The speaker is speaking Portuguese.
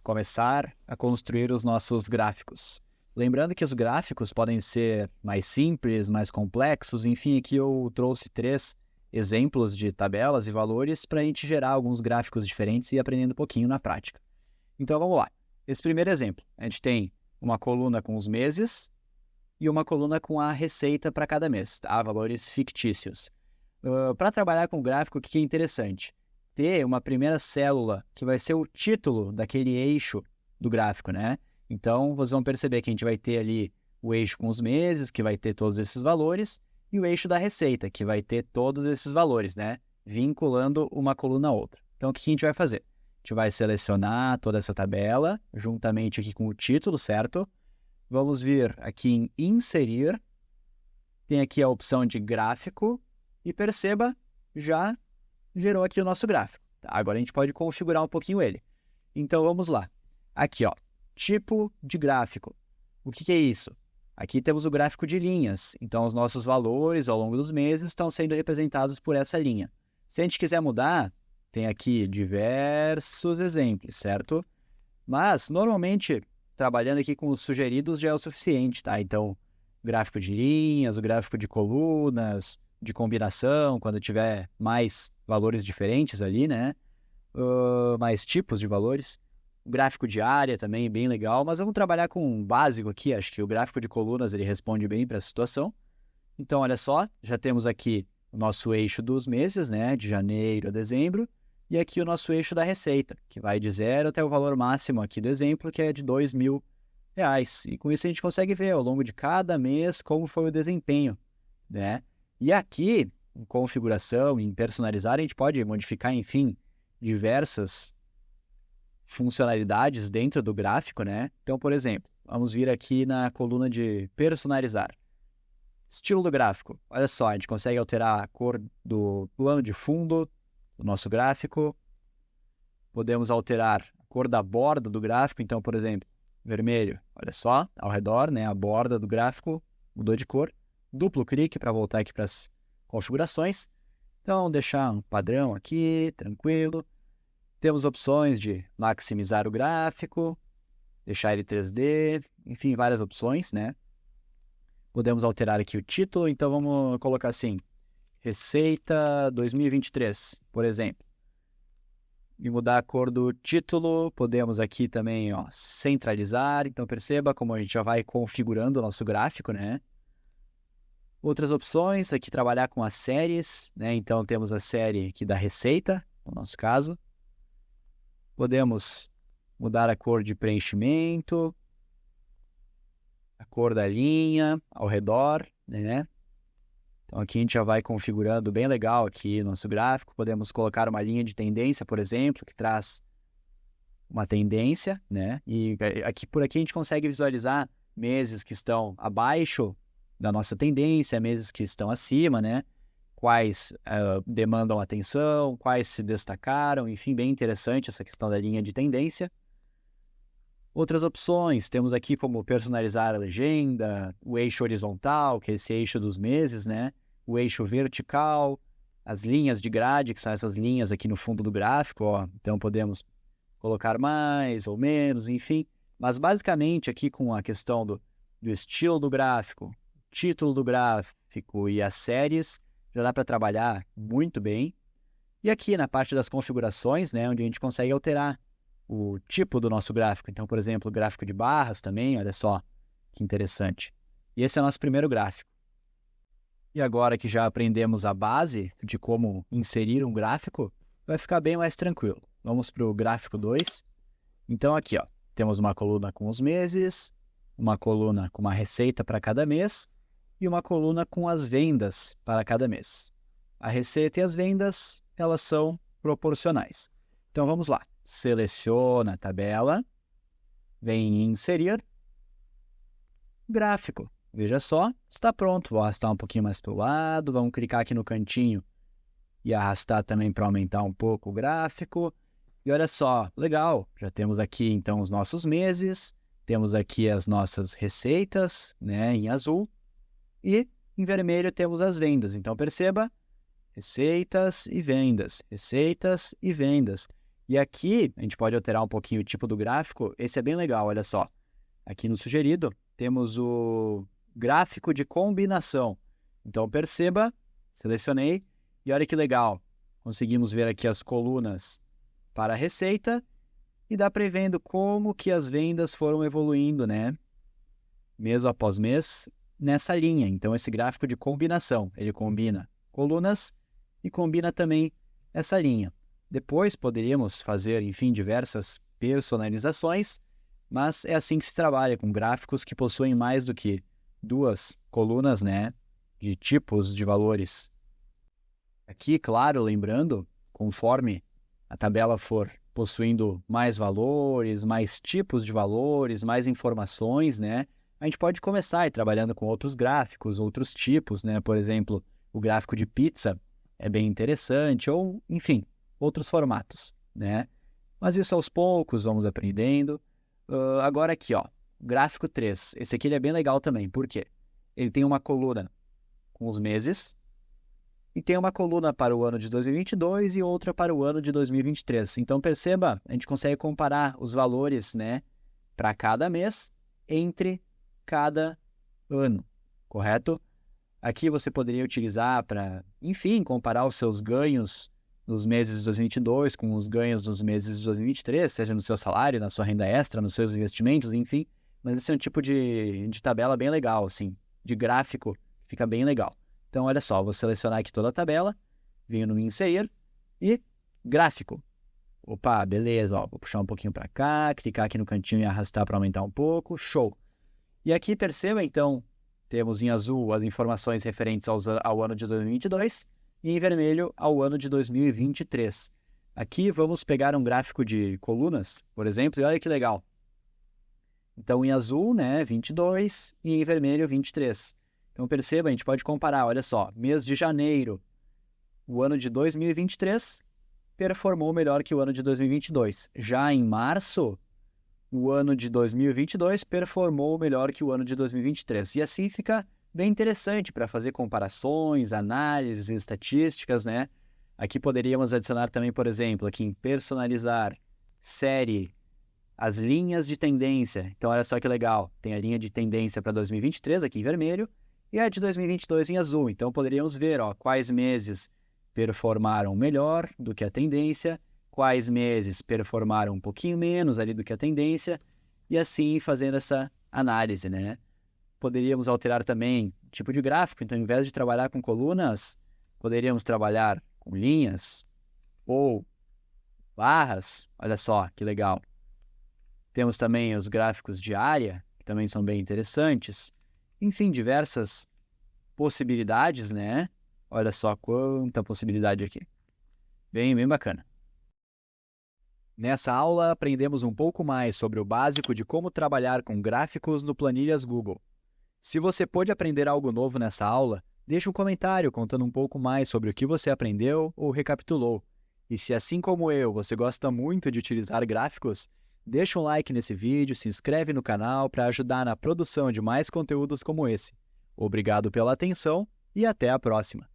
Começar a construir os nossos gráficos. Lembrando que os gráficos podem ser mais simples, mais complexos, enfim, aqui eu trouxe 3 exemplos de tabelas e valores para a gente gerar alguns gráficos diferentes e ir aprendendo um pouquinho na prática. Então vamos lá. Esse primeiro exemplo, a gente tem uma coluna com os meses e uma coluna com a receita para cada mês, tá? Valores fictícios. Para trabalhar com gráfico, o que é interessante? Ter uma primeira célula que vai ser o título daquele eixo do gráfico, né? Então, vocês vão perceber que a gente vai ter ali o eixo com os meses, que vai ter todos esses valores, e o eixo da receita, que vai ter todos esses valores, né? Vinculando uma coluna a outra. Então, o que a gente vai fazer? A gente vai selecionar toda essa tabela, juntamente aqui com o título, certo? Vamos vir aqui em Inserir, tem aqui a opção de Gráfico, e perceba, já gerou aqui o nosso gráfico. Agora a gente pode configurar um pouquinho ele. Então vamos lá. Aqui, ó, tipo de gráfico. O que é isso? Aqui temos o gráfico de linhas. Então os nossos valores ao longo dos meses estão sendo representados por essa linha. Se a gente quiser mudar, tem aqui diversos exemplos, certo? Mas normalmente, trabalhando aqui com os sugeridos já é o suficiente, tá? Então, gráfico de linhas, o gráfico de colunas, de combinação, quando tiver mais valores diferentes ali, né? Mais tipos de valores. O gráfico de área também, bem legal, mas vamos trabalhar com um básico aqui, acho que o gráfico de colunas ele responde bem para essa situação. Então, olha só, já temos aqui o nosso eixo dos meses, né? De janeiro a dezembro, e aqui o nosso eixo da receita, que vai de 0 até o valor máximo aqui do exemplo, que é de R$2.000. E com isso a gente consegue ver ao longo de cada mês como foi o desempenho, né? E aqui, em configuração, em personalizar, a gente pode modificar, enfim, diversas funcionalidades dentro do gráfico, né? Então, por exemplo, vamos vir aqui na coluna de personalizar. Estilo do gráfico. Olha só, a gente consegue alterar a cor do plano de fundo do nosso gráfico. Podemos alterar a cor da borda do gráfico. Então, por exemplo, vermelho. Olha só, ao redor, né? A borda do gráfico mudou de cor. Duplo clique para voltar aqui para as configurações. Então, deixar um padrão aqui, tranquilo. Temos opções de maximizar o gráfico, deixar ele 3D, enfim, várias opções, né? Podemos alterar aqui o título, então vamos colocar assim, Receita 2023, por exemplo. E mudar a cor do título, podemos aqui também, ó, centralizar. Então, perceba como a gente já vai configurando o nosso gráfico, né? Outras opções, aqui trabalhar com as séries, né? Então temos a série aqui da receita, no nosso caso. Podemos mudar a cor de preenchimento, a cor da linha ao redor, né? Então aqui a gente já vai configurando bem legal aqui no nosso gráfico. Podemos colocar uma linha de tendência, por exemplo, que traz uma tendência, né? E por aqui a gente consegue visualizar meses que estão abaixo da nossa tendência, meses que estão acima, né? Quais demandam atenção, quais se destacaram, enfim, bem interessante essa questão da linha de tendência. Outras opções, temos aqui como personalizar a legenda, o eixo horizontal, que é esse eixo dos meses, né? O eixo vertical, as linhas de grade, que são essas linhas aqui no fundo do gráfico, ó. Então podemos colocar mais ou menos, enfim. Mas basicamente aqui com a questão do estilo do gráfico, título do gráfico e as séries, já dá para trabalhar muito bem. E aqui na parte das configurações, né, onde a gente consegue alterar o tipo do nosso gráfico. Então, por exemplo, o gráfico de barras também, olha só que interessante. E esse é o nosso primeiro gráfico. E agora que já aprendemos a base de como inserir um gráfico, vai ficar bem mais tranquilo. Vamos para o gráfico 2. Então aqui, ó, temos uma coluna com os meses, uma coluna com uma receita para cada mês, e uma coluna com as vendas para cada mês. A receita e as vendas, elas são proporcionais. Então, vamos lá. Seleciona a tabela, vem em Inserir, Gráfico. Veja só, está pronto. Vou arrastar um pouquinho mais para o lado, vamos clicar aqui no cantinho e arrastar também para aumentar um pouco o gráfico. E olha só, legal, já temos aqui então os nossos meses, temos aqui as nossas receitas, né, em azul. E em vermelho temos as vendas. Então, perceba, receitas e vendas, receitas e vendas. E aqui, a gente pode alterar um pouquinho o tipo do gráfico. Esse é bem legal, olha só. Aqui no sugerido, temos o gráfico de combinação. Então, perceba, selecionei, e olha que legal. Conseguimos ver aqui as colunas para a receita, e dá para ir vendo como que as vendas foram evoluindo, né? Mês após mês, nessa linha. Então, esse gráfico de combinação, ele combina colunas e combina também essa linha. Depois poderíamos fazer, enfim, diversas personalizações, mas é assim que se trabalha, com gráficos que possuem mais do que 2 colunas, né, de tipos de valores. Aqui, claro, lembrando, conforme a tabela for possuindo mais valores, mais tipos de valores, mais informações, né, a gente pode começar a ir trabalhando com outros gráficos, outros tipos, né, por exemplo, o gráfico de pizza é bem interessante, ou, enfim, outros formatos, né? Mas isso aos poucos, vamos aprendendo. Agora aqui, ó, gráfico 3. Esse aqui ele é bem legal também, por quê? Ele tem uma coluna com os meses e tem uma coluna para o ano de 2022 e outra para o ano de 2023. Então, perceba, a gente consegue comparar os valores, né, para cada mês entre cada ano, correto? Aqui você poderia utilizar para, enfim, comparar os seus ganhos nos meses de 2022 com os ganhos nos meses de 2023, seja no seu salário, na sua renda extra, nos seus investimentos, enfim. Mas esse é um tipo de tabela bem legal, assim, de gráfico, fica bem legal. Então, olha só, vou selecionar aqui toda a tabela, venho no inserir e gráfico. Opa, beleza, ó, vou puxar um pouquinho para cá, clicar aqui no cantinho e arrastar para aumentar um pouco, show. E aqui, perceba, então, temos em azul as informações referentes ao ano de 2022 e em vermelho ao ano de 2023. Aqui vamos pegar um gráfico de colunas, por exemplo, e olha que legal. Então, em azul, né, 22 e em vermelho, 23. Então, perceba, a gente pode comparar, olha só, mês de janeiro, o ano de 2023 performou melhor que o ano de 2022. Já em março, o ano de 2022 performou melhor que o ano de 2023. E assim fica bem interessante para fazer comparações, análises, estatísticas, né? Aqui poderíamos adicionar também, por exemplo, aqui em personalizar, série, as linhas de tendência. Então, olha só que legal. Tem a linha de tendência para 2023 aqui em vermelho e a de 2022 em azul. Então, poderíamos ver, ó, quais meses performaram melhor do que a tendência, quais meses performaram um pouquinho menos ali do que a tendência, e assim fazendo essa análise, né? Poderíamos alterar também o tipo de gráfico, então, ao invés de trabalhar com colunas, poderíamos trabalhar com linhas ou barras. Olha só que legal. Temos também os gráficos de área, que também são bem interessantes. Enfim, diversas possibilidades, né? Olha só quanta possibilidade aqui. Bem bacana. Nessa aula, aprendemos um pouco mais sobre o básico de como trabalhar com gráficos no Planilhas Google. Se você pôde aprender algo novo nessa aula, deixe um comentário contando um pouco mais sobre o que você aprendeu ou recapitulou. E se, assim como eu, você gosta muito de utilizar gráficos, deixa um like nesse vídeo, se inscreve no canal para ajudar na produção de mais conteúdos como esse. Obrigado pela atenção e até a próxima!